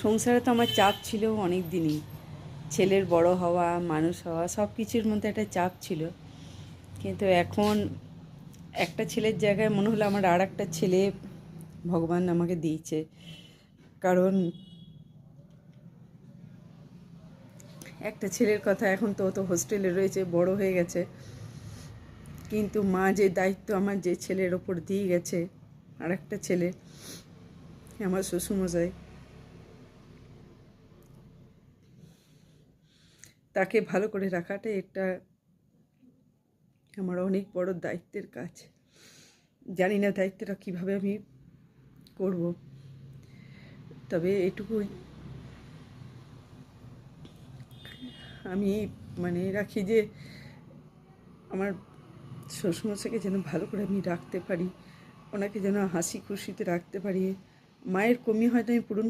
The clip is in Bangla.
সংসারে তো আমার চাপ ছিল অনেক দিনই। ছেলের বড় হওয়া, মানুষ হওয়া, সব কিছুর মধ্যে একটা চাপ ছিল। কিন্তু এখন একটা ছেলের জায়গায় মনে হলো আমার আর একটা ছেলে ভগবান আমাকে দিয়েছে। কারণ একটা ছেলের কথা, এখন তো ও তো হোস্টেলে রয়েছে, বড় হয়ে গেছে, কিন্তু মা যে দায়িত্ব আমার যে ছেলের ওপর দিয়ে গেছে, আর একটা ছেলে, আমার শ্বশুরমশাই, তাকে ভালো করে রাখাটাই একটা আমার অনেক বড় দায়িত্বের কাজ। জানি না দায়িত্বটা কীভাবে আমি করব, তবে এটুকুই আমি রাখি যে আমার শ্বশুরমশাইকে যেন ভালো করে আমি রাখতে পারি, ওনাকে যেন হাসি খুশিতে রাখতে পারি। মায়ের কমি হয়তো আমি পূরণ